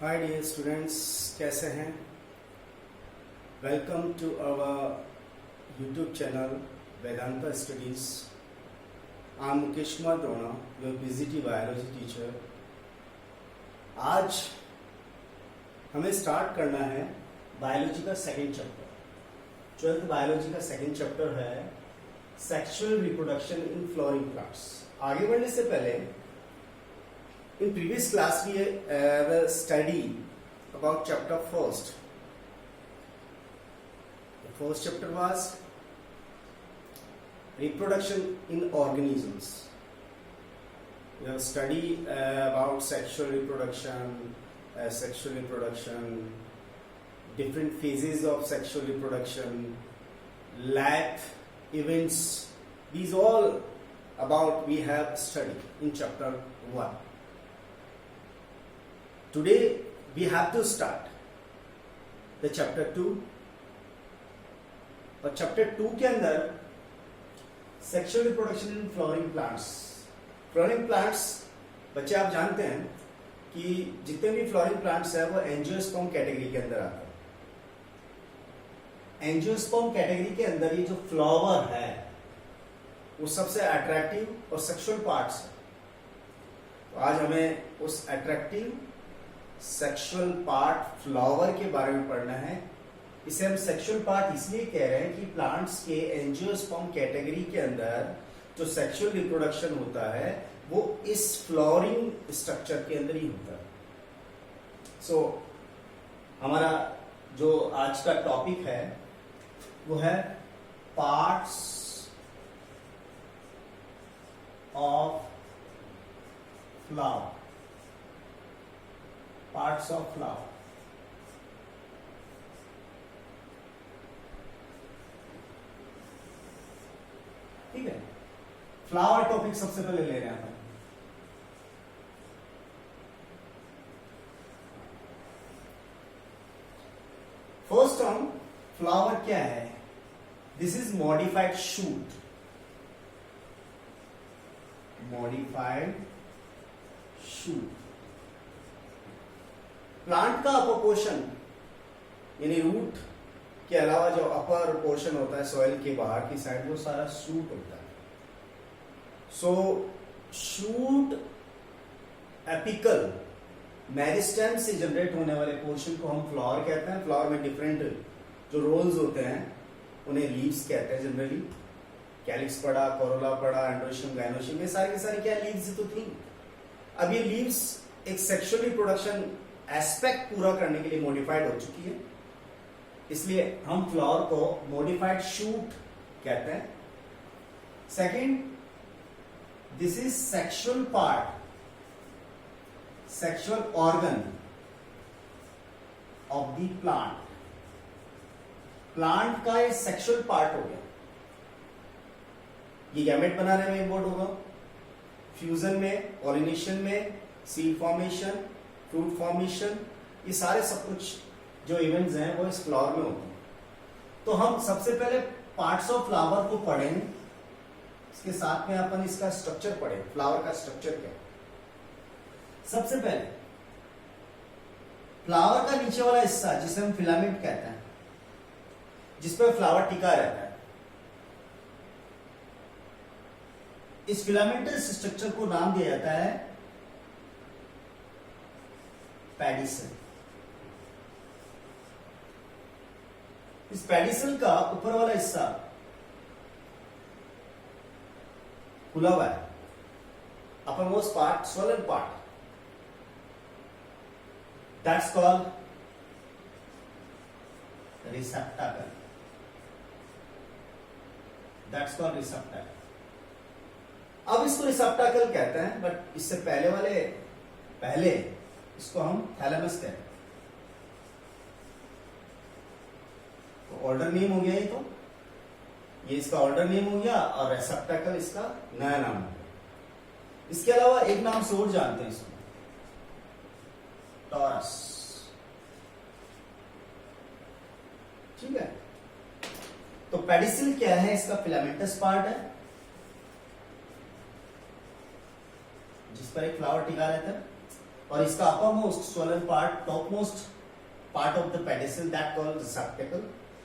Hi dear students, कैसे हैं? Welcome to our YouTube channel Vedanta Studies. I am Mukesh Kumar Drona, your PGT biology teacher. आज हमें start करना है बायोलॉजी का सेकेंड चैप्टर। 12th बायोलॉजी का सेकेंड चैप्टर है sexual reproduction in flowering plants. आगे बढ़ने से पहले, in previous class we have studied about chapter first. The first chapter was reproduction in organisms. We have studied about sexual reproduction, different phases of sexual reproduction, life events. These all about we have studied in chapter 1. Today we have to start the chapter 2 और chapter 2 के अंदर sexual reproduction in flowering plants। flowering plants बच्चे आप जानते हैं कि जितने भी flowering plants है वो एंजियोस्पर्म कैटेगरी के अंदर आते हैं। एंजियोस्पर्म कैटेगरी के अंदर ये जो फ्लावर है वो सबसे अट्रैक्टिव और सेक्सुअल पार्ट्स है। तो आज हमें उस अट्रैक्टिव सेक्सुअल पार्ट फ्लावर के बारे में पढ़ना है। इसे हम सेक्सुअल पार्ट इसलिए कह रहे हैं कि प्लांट्स के एंजियोस्पर्म कैटेगरी के अंदर जो सेक्सुअल रिप्रोडक्शन होता है वो इस फ्लावरिंग स्ट्रक्चर के अंदर ही होता है। सो हमारा जो आज का टॉपिक है वो है parts of flower. Parts of flower. ठीक है, फ्लावर टॉपिक सबसे पहले ले रहे हैं हम। फर्स्ट टर्म फ्लावर क्या है? This is modified shoot. Modified shoot. Plant का अपर पोर्शन यानी रूट के अलावा जो अपर पोर्शन होता है सॉइल के बाहर की साइड वो सारा शूट होता है। सो शूट एपिकल मेरिस्टेम से जनरेट होने वाले पोर्शन को हम फ्लावर कहते हैं। फ्लावर में डिफरेंट जो रोल्स होते हैं उन्हें लीव्स कहते हैं जनरली। कैलिक्स पड़ा, कोरोला पड़ा, एंड्रोशियम, गाइनोशियम, ये सारे के सारे क्या लीव्स तो थी। अब ये लीव्स एक सेक्सुअल रिप्रोडक्शन एस्पेक्ट पूरा करने के लिए मॉडिफाइड हो चुकी है, इसलिए हम फ्लावर को मॉडिफाइड शूट कहते हैं। Second, this is sexual part, sexual organ of the plant. Plant का ये सेक्सुअल पार्ट हो गया। ये गैमेट बनाने में इन्वॉल्व होगा, फ्यूजन में, पॉलिनेशन में, सीड फॉर्मेशन, फ्रूट फॉर्मेशन, ये सारे सब कुछ जो इवेंट्स हैं वो इस फ्लावर में होते हैं। तो हम सबसे पहले पार्ट्स ऑफ फ्लावर को पढ़ें, इसके साथ में अपन इसका स्ट्रक्चर पढ़ें। फ्लावर का स्ट्रक्चर क्या है? सबसे पहले फ्लावर का नीचे वाला हिस्सा जिसे हम फिलामेंट कहते हैं, जिस पर फ्लावर टिका रहता है, इस फिलामेंटस स्ट्रक्चर को नाम दिया जाता है पेडिसल। इस पेडिसल का ऊपर वाला हिस्सा खुला हुआ है, upper most part, swollen part, that's called receptacle. That's called receptacle. अब इसको रिसेप्टाकल कहते हैं, बट इससे पहले इसको हम थैलेमस कहते हैं। तो ऑर्डर नेम हो गया, ये इसका ऑर्डर नेम हो गया और रेसेप्टाकल इसका नया नाम हो गया। इसके अलावा एक नाम से और जानते हैं इसको, टॉरस। ठीक है, तो पेडिसिल क्या है? इसका फिलामेंटस पार्ट है जिस पर एक फ्लावर टिका रहता है और इसका upper most swollen part, top most part of the pedicel, that called receptacle.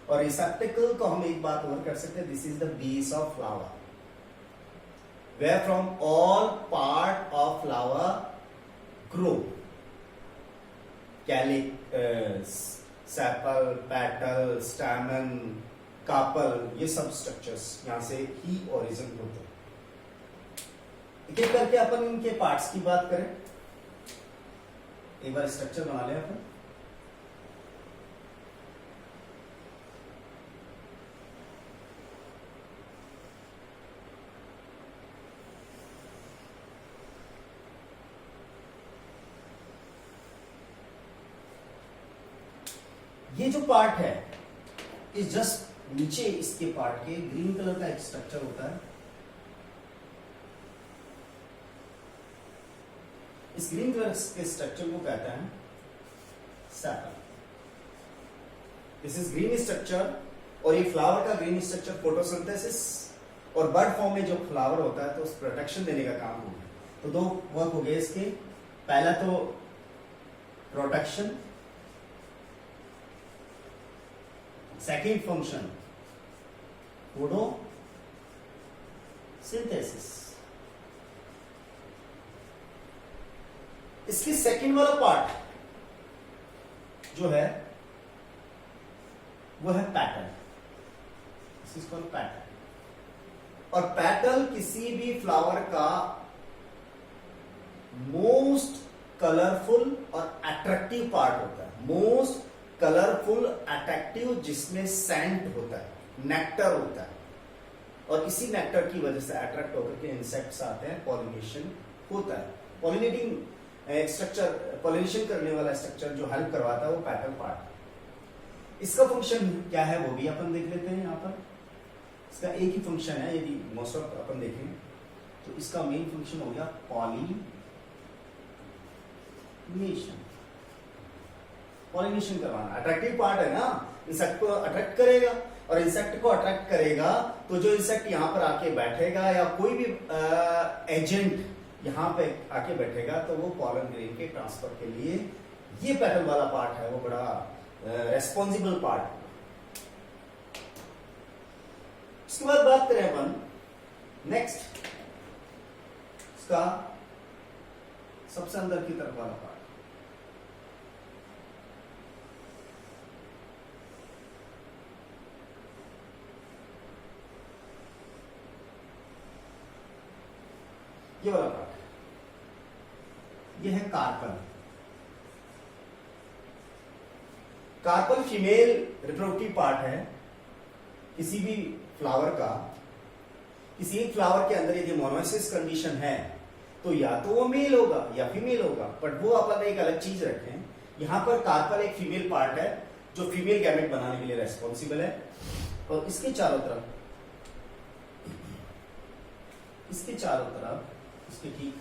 और रिसेप्टेकल को हम एक बात और कर सकते हैं, this is the base of flower, where from all part of flower grow, calyx, sepal, petal, stamen, carpel, ये सब स्ट्रक्चर्स यहां से ही ओरिजिन होते हैं। एक एक करके अपन इनके पार्ट्स की बात करें, एक बार स्ट्रक्चर बना लें अपन। ये जो पार्ट है इस जस्ट नीचे इसके पार्ट के ग्रीन कलर का एक स्ट्रक्चर होता है। इस ग्रीन कलर के स्ट्रक्चर को कहते हैं sepal. This is green structure, और ये फ्लावर का ग्रीन स्ट्रक्चर फोटोसिंथेसिस और बर्ड फॉर्म में जो फ्लावर होता है तो उस प्रोटेक्शन देने का काम होगा। तो दो वर्क हो गए इसके, पहला तो प्रोटेक्शन, सेकेंड फंक्शन फोटोसिंथेसिस। इसकी सेकेंड वाला पार्ट जो है वो है पैटल, पैटल। और पैटल किसी भी फ्लावर का मोस्ट कलरफुल और अट्रैक्टिव पार्ट होता है, मोस्ट कलरफुल अट्रैक्टिव, जिसमें सेंट होता है, नेक्टर होता है, और इसी नेक्टर की वजह से अट्रैक्ट होकर के इंसेक्ट्स आते हैं, पॉलिनेशन होता है। पॉलिनेटिंग स्ट्रक्चर, पॉलिनेशन करने वाला स्ट्रक्चर जो हेल्प करवाता है वो पैटल पार्ट। इसका फंक्शन क्या है वो भी अपन देख लेते हैं। यहाँ पर इसका एक ही फंक्शन है, यदि मोस्ट ऑफ अपन देखें तो इसका मेन फंक्शन हो गया पॉलिनेशन, पॉलिनेशन करवाना। अट्रैक्टिव पार्ट है ना, इंसेक्ट को अट्रैक्ट करेगा, और इंसेक्ट को अट्रैक्ट करेगा तो जो इंसेक्ट यहाँ पर आके बैठेगा या कोई भी एजेंट यहाँ पे आके बैठेगा तो वो पॉलन ग्रेन के ट्रांसफर के लिए ये पैटल वाला पार्ट है वो बड़ा रेस्पॉन्सिबल पार्ट। इसके बाद बात करें अपन नेक्स्ट इसका सबसे अंदर की तरफ वाला पार्ट। ये वाला पार्ट, ये है carpel. Carpel female reproductive part है किसी भी फ्लावर का। किसी एक फ्लावर के अंदर यदि मोनोसिस कंडीशन है तो या तो वो मेल होगा या फीमेल होगा, बट वो अपन एक अलग चीज रखें। यहां पर कार्पल एक फीमेल पार्ट है जो फीमेल गैमेट बनाने के लिए रेस्पॉन्सिबल है, और इसके चारों तरफ इसके ठीक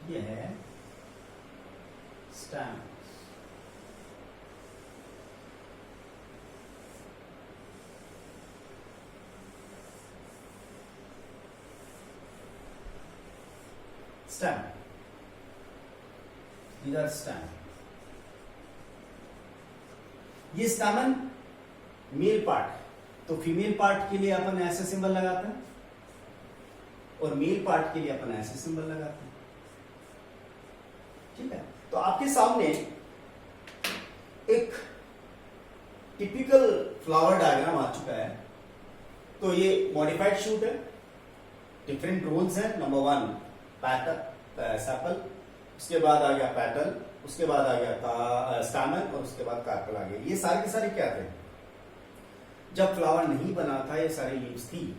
ये है स्टैम। स्टैम, इधर स्टैम। ये स्टैमन मेल पार्ट, तो फीमेल पार्ट के लिए अपन ऐसे सिंबल लगाते हैं और मेल पार्ट के लिए अपन ऐसे सिंबल लगाते हैं। ठीक है, तो आपके सामने एक टिपिकल फ्लावर डायग्राम आ चुका है। तो ये मॉडिफाइड शूट है, डिफरेंट रूल्स हैं। नंबर 1 पैटल सेपल, उसके बाद आ गया पैटल, उसके बाद आ गया स्टैमन, और उसके बाद कार्पल आ गया। ये सारे के सारे क्या थे? जब फ्लावर नहीं बना था ये सारी लीव्स थी।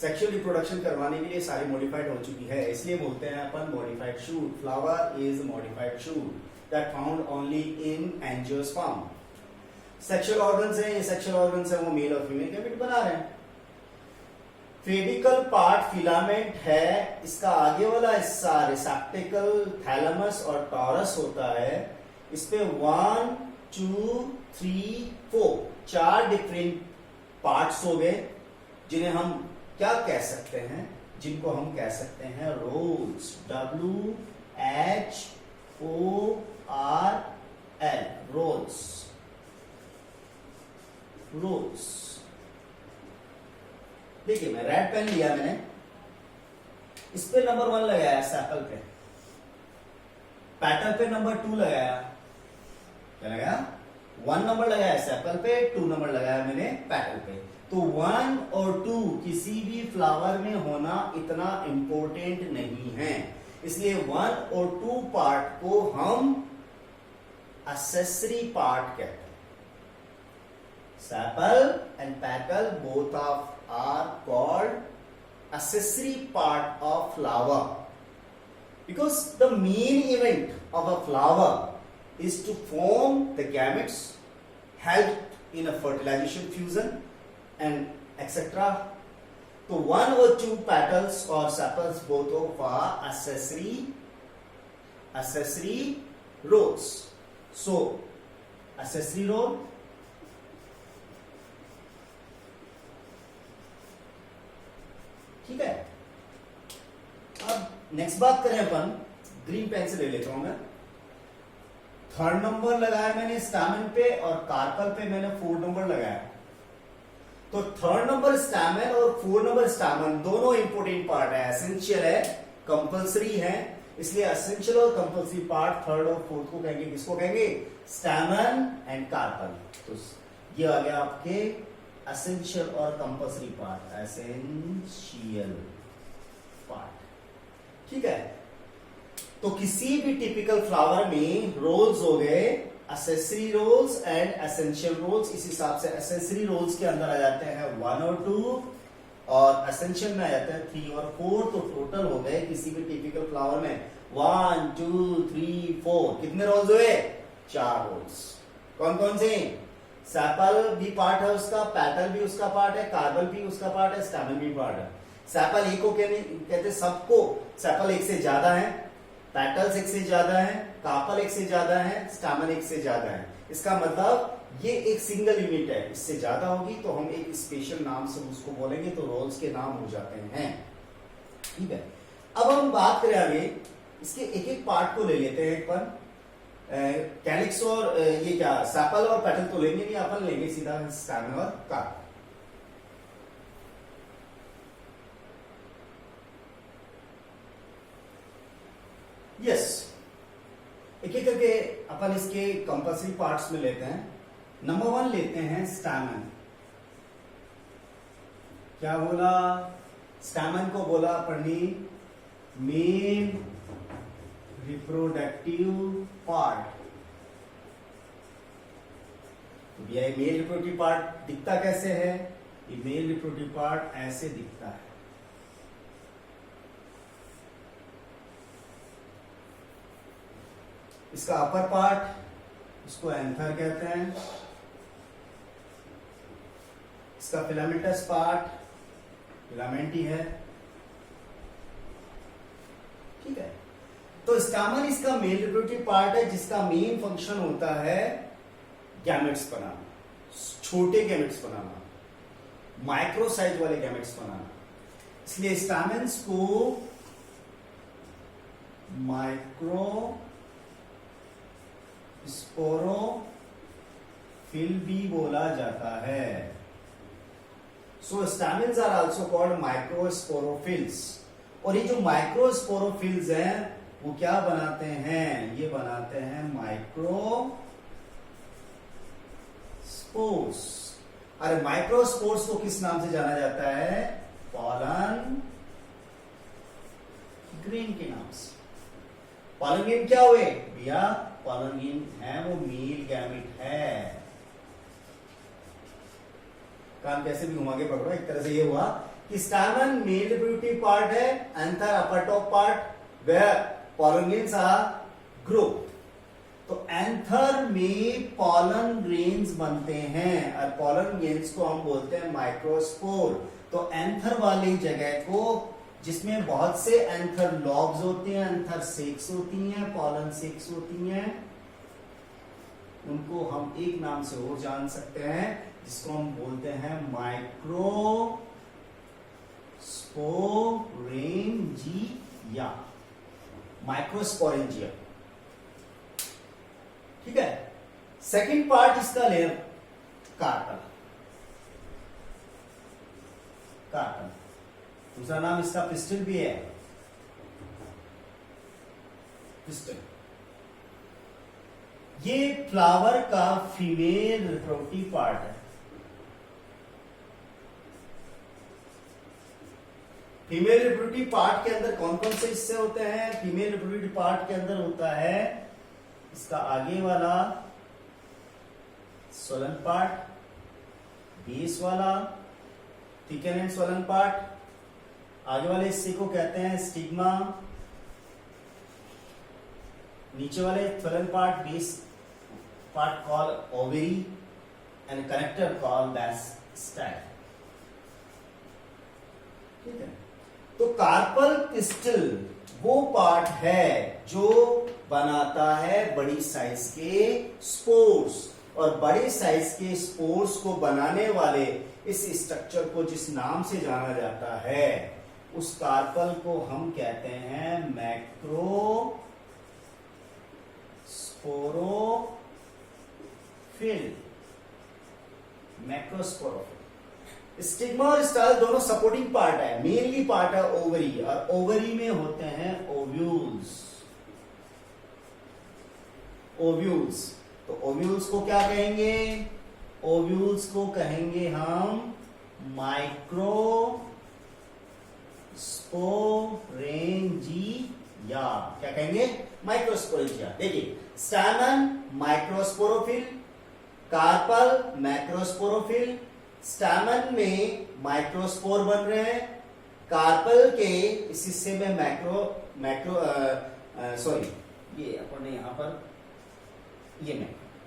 सेक्सुअल रिप्रोडक्शन करवाने के लिए सारी मॉडिफाइड हो चुकी है, इसलिए बोलते हैं अपन modified shoot. Flower is modified shoot that found only in angiosperm. Sexual organs हैं, ये सेक्सुअल ऑर्गन्स हैं, वो मेल और फीमेल गैमेट बना रहे हैं। फेडिकल पार्ट फिलामेंट है, इसका आगे वाला हिस्सा रिसेप्टेकल, थैलेमस और टॉरस होता है। इस पे 1 2 3 4 4 डिफरेंट पार्ट्स हो गए, जिन्हें हम क्या कह सकते हैं? जिनको हम कह सकते हैं रोल्स, WHORL, रोल्स, रोल्स। देखिए मैं रेड पेन लिया मैंने, इस पे नंबर 1 लगाया सैपल पे, पैटल पे नंबर 2 लगाया, क्या लगाया 1 नंबर लगाया सैपल पे, 2 नंबर लगाया मैंने पैटल पे। तो 1 और 2 किसी भी फ्लावर में होना इतना इंपॉर्टेंट नहीं है, इसलिए 1 और 2 पार्ट को हम एक्सेसरी पार्ट कहते हैं। Sepal and petal both are called accessory part of flower, because the main event of a flower is to form the gametes, help in a fertilization, fusion and etc. So 1 or 2 petals or sepals both of are accessory roles. So accessory role, ठीक है। अब next बात करें अपन, green pen से ले लेता हूं मैं। 3rd नंबर लगाया मैंने स्टैमेन पे और कार्पल पे मैंने 4 नंबर लगाया। तो 3rd नंबर स्टैमेन और 4 नंबर स्टैमेन दोनों इंपोर्टेंट पार्ट है, एसेंशियल है, कंपलसरी है, इसलिए एसेंशियल और कंपलसरी पार्ट 3rd और 4th को कहेंगे, किसको कहेंगे, स्टैमेन एंड कार्पल। तो ये आ गया आपके एसेंशियल और कंपलसरी पार्ट, एसेंशियल पार्ट, ठीक है। तो किसी भी टिपिकल फ्लावर में रोल्स हो गए, accessory whorls and essential whorls. इस हिसाब से एसेसरी रोल्स के अंदर आ जाते हैं 1 और 2 और एसेंशियल में आ जाते हैं 3 और 4। तो टोटल हो गए किसी भी टिपिकल फ्लावर में 1 2 3 4, कितने रोल्स हुए, 4 रोल्स। कौन कौन से, सैपल भी पार्ट है उसका, पैटल भी उसका पार्ट है, कार्बल भी उसका पार्ट है, स्टैमेन भी पार्ट है। सैपल एक को कहते सबको, सैपल एक से ज्यादा है, पैटल्स एक से ज्यादा है, कार्पल एक से ज्यादा है, स्टैमेन एक से ज्यादा है। इसका मतलब ये एक सिंगल यूनिट है, इससे ज्यादा होगी तो हम एक स्पेशल नाम से उसको बोलेंगे, तो रोल्स के नाम हो जाते हैं, ठीक है। अब हम बात करें आगे, इसके एक एक पार्ट को ले लेते हैं एक पर। कैलिक्स और ये क्या सैपल और पेटल तो लेंगे नहीं, अपन लेंगे सीधा स्टैमेन और कार्प। यस, एक एक करके अपन इसके कंपल्सरी पार्ट्स में लेते हैं। नंबर 1 लेते हैं स्टैमेन। क्या बोला, स्टैमेन को बोला अपन ने मेन रिप्रोडक्टिव पार्ट। तो भैया ये मेल रिप्रोडक्टिव पार्ट दिखता कैसे है, ये मेल रिप्रोडक्टिव पार्ट ऐसे दिखता है। इसका अपर पार्ट, इसको एंथर कहते हैं, इसका फिलामेंटस पार्ट, फिलामेंट ही है, ठीक है। तो स्टैमेन इसका मेल रिप्रोडक्टिव पार्ट है, जिसका मेन फंक्शन होता है गैमेट्स बनाना, छोटे गैमेट्स बनाना, माइक्रो साइज वाले गैमेट्स बनाना। इसलिए स्टैमेन्स को माइक्रो स्पोरोफिल भी बोला जाता है। सो स्टैमेन्स आर आल्सो कॉल्ड माइक्रोस्पोरोफिल्स। और ये जो माइक्रोस्पोरोफिल्स हैं वो क्या बनाते हैं, ये बनाते हैं माइक्रोस्पोर्स। अरे माइक्रोस्पोर्स को किस नाम से जाना जाता है, पॉलन ग्रेन के नाम से। पॉलन ग्रेन क्या हुए भैया, पॉलन ग्रेन है वो मेल गैमेट है। काम कैसे भी घुमा के पकड़ो, एक तरह से ये हुआ कि स्टैमेन मेल रिप्रोडक्टिव पार्ट है, anther upper top part, where pollen grains are grow. तो एंथर में पॉलन ग्रेन्स बनते हैं और पॉलन ग्रेन्स को हम बोलते हैं माइक्रोस्पोर। तो एंथर वाली जगह को, जिसमें बहुत से एंथर लॉब्स होते हैं, एंथर सेक्स होती हैं, पॉलन सेक्स होती हैं, उनको हम एक नाम से और जान सकते हैं, जिसको हम बोलते हैं माइक्रोस्पोर। Sporangia, microsporangia. ठीक है। सेकंड पार्ट इसका लेयर कार्पल, कार्पल। दूसरा नाम इसका पिस्टल भी है, पिस्टल। ये फ्लावर का फीमेल रिप्रोडक्टिव पार्ट है। फीमेल रिप्रोडक्टिव पार्ट के अंदर कौन कौन से हिस्से होते हैं? फीमेल रिप्रोडक्टिव पार्ट के अंदर होता है इसका आगे वाला स्वलन पार्ट, बेस वाला थिकन एंड स्वलन पार्ट, आगे वाले हिस्से को कहते हैं स्टिग्मा, नीचे वाले swollen part base part call ovary and connector call that's style. ठीक है। तो कार्पल पिस्टल वो पार्ट है जो बनाता है बड़ी साइज के स्पोर्स, और बड़े साइज के स्पोर्स को बनाने वाले इस स्ट्रक्चर को जिस नाम से जाना जाता है उस कार्पल को हम कहते हैं मैक्रोस्पोरोफिल, मैक्रोस्पोरोफिल। स्टिग्मा और स्टाइल दोनों सपोर्टिंग पार्ट है, मेनली पार्ट है ओवरी, और ओवरी में होते हैं ओव्यूल्स, ओव्यूल्स। तो ओव्यूल्स को क्या कहेंगे? ओव्यूल्स को कहेंगे हम माइक्रोस्पोरेंजिया। क्या कहेंगे? माइक्रोस्पोरेंजिया। देखिए, स्टैमन माइक्रोस्पोरोफिल, कार्पल मैक्रोस्पोरोफिल। स्टैमन में माइक्रोस्पोर बन रहे हैं, कार्पल के इस हिस्से में ये अपन ने यहां पर ये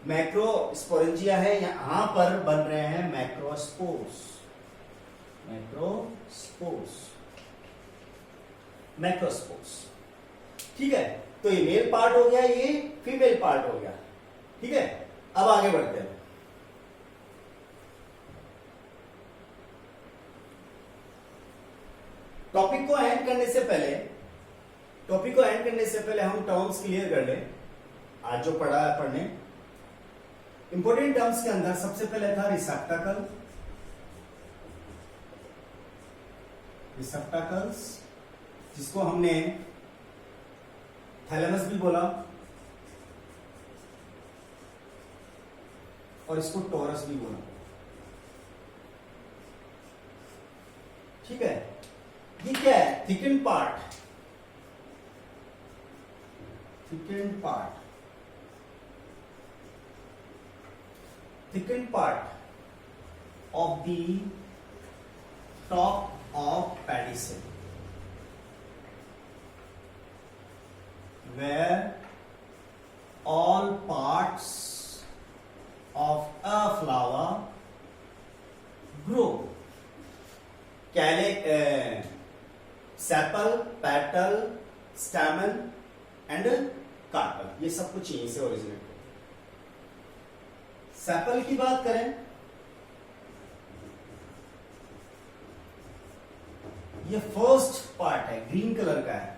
मैक्रोस्पोरेंजिया है, यहां पर बन रहे हैं मैक्रोस्पोर्स, मैक्रोस्पोर्स। ठीक है। तो ये मेल पार्ट हो गया, ये फीमेल पार्ट हो गया। ठीक है। अब आगे बढ़ते हैं। टॉपिक को एंड करने से पहले हम टर्म्स क्लियर कर लें। आज जो पढ़ा है पढ़ने, इंपोर्टेंट टर्म्स के अंदर सबसे पहले था रिसेप्टाकल, रिसेप्टाकल्स, जिसको हमने थैलेमस भी बोला और इसको टोरस भी बोला। ठीक है। ये क्या है? Thicken part, thickened part of the top of pedicel, where all parts of a flower grow. Sepal, petal, stamen and carpel, ये सब कुछ यहीं से ओरिजिनेट होता है। सेपल की बात करें, ये फर्स्ट पार्ट है, ग्रीन कलर का है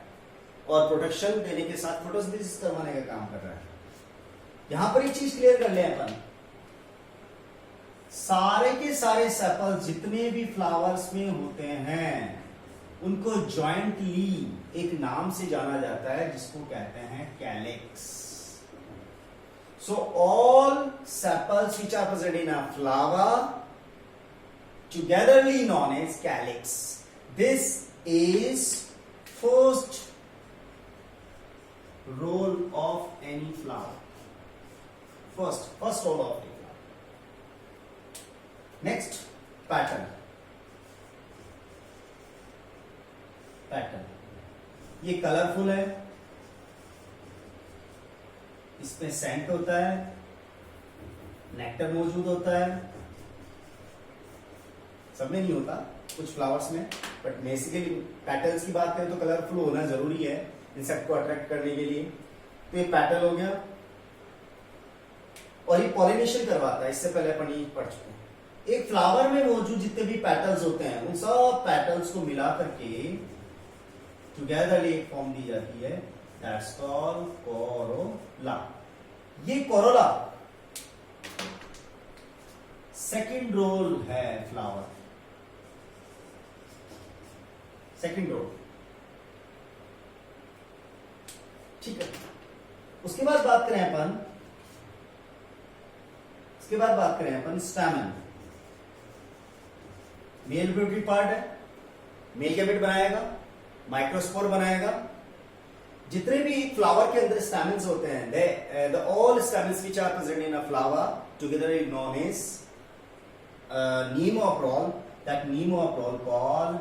और प्रोटेक्शन देने के साथ फोटोसिंथेसिस करवाने का काम कर रहा है। यहां पर एक चीज क्लियर कर ले अपन, सारे के सारे सेपल जितने भी फ्लावर्स में होते हैं उनको जॉइंटली एक नाम से जाना जाता है जिसको कहते हैं calyx. So all sepals which are present in a flower togetherly known as calyx. This is first whorl of any flower, first whorl of any flower. Next, pattern. ये कलरफुल है, इसमें सेंट होता है, नेक्टर मौजूद होता है, सब में नहीं होता, कुछ फ्लावर्स में, बट बेसिकली पैटल्स की बात करें तो कलरफुल होना जरूरी है इंसेक्ट को अट्रैक्ट करने के लिए। तो ये पैटल हो गया और ये पॉलिनेशन करवाता है, इससे पहले अपन ये पढ़ चुके हैं। एक फ्लावर में मौजूद जितने भी पेटल्स होते हैं उन सब पेटल्स को मिला करके टुगेदरली एक फॉर्म दी जाती है, दैट्स कॉल्ड कोरोला। ये कोरोला सेकंड रोल है फ्लावर, सेकंड रोल, ठीक है। उसके बाद बात करें अपन स्टैमेन। मेल रिप्रोडक्टिव पार्ट है, मेल गैमेट बनाएगा, माइक्रोस्पोर बनाएगा। जितने भी फ्लावर के अंदर स्टैमेन्स होते हैं, the all stamens which are present in a flower together is known as नीमोप्रोल, दैट नीमोप्रोल कॉल्ड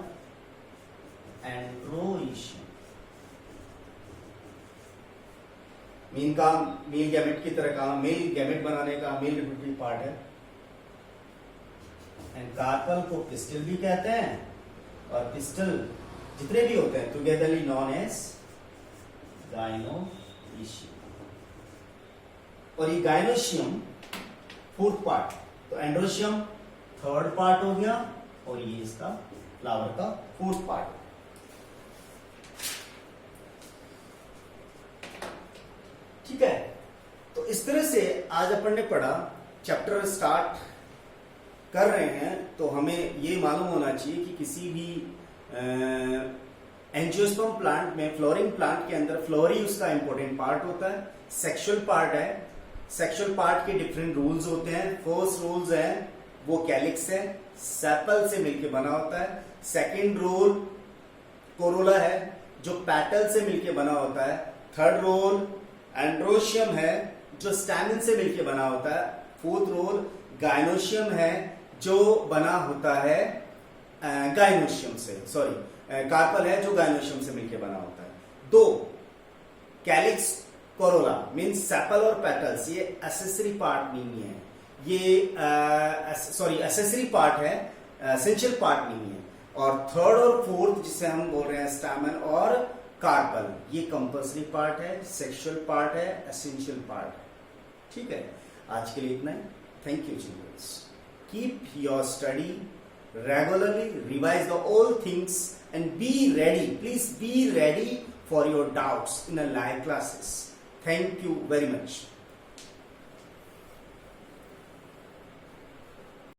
एंड्रोइशियम। मेल गैमेट की तरह काम, मेल गैमेट बनाने का मेल रिप्रोडक्टिव पार्ट है। एंड कार्पल को पिस्टल भी कहते हैं, और पिस्टल जितने भी होते हैं टुगेदरली नॉन एज गाइनोइशियम। और ये गाइनोशियम फोर्थ पार्ट, तो एंड्रोशियम थर्ड पार्ट हो गया, और ये इसका फ्लावर का फोर्थ पार्ट। ठीक है, तो इस तरह से आज अपन ने पढ़ा, चैप्टर स्टार्ट कर रहे हैं तो हमें ये मालूम होना चाहिए कि किसी भी एंजियोस्पर्म प्लांट में, फ्लोरिंग प्लांट के अंदर फ्लोरी उसका इंपॉर्टेंट पार्ट होता है, सेक्सुअल पार्ट है। सेक्सुअल पार्ट के डिफरेंट रूल्स होते हैं। फर्स्ट रूल्स है वो कैलिक्स है, सेपल से मिलकर बना होता है। सेकेंड रूल कोरोला है जो पैटल से मिलकर बना होता है। थर्ड रूल एंड्रोशियम है जो स्टैमेन से मिलकर बना होता है। फोर्थ रूल गाइनोशियम है जो बना होता है गाइनोशियम से, सॉरी कार्पल है जो गाइनोशियम से मिलकर बना होता है। दो कैलिक्स कोरोला मीन्स सेपल और पेटल्स, ये एसेसरी पार्ट नहीं है, ये सॉरी एसेसरी पार्ट है, एसेंशियल पार्ट नहीं है। और थर्ड और फोर्थ जिसे हम बोल रहे हैं स्टैमेन और कार्पल, ये कंपल्सरी पार्ट है, सेक्सुअल पार्ट है, एसेंशियल पार्ट है। ठीक है, आज के लिए इतना ही। Thank you childrens. Keep your study regularly, revise the all things and be ready, please be ready for your doubts in a live classes. Thank you very much.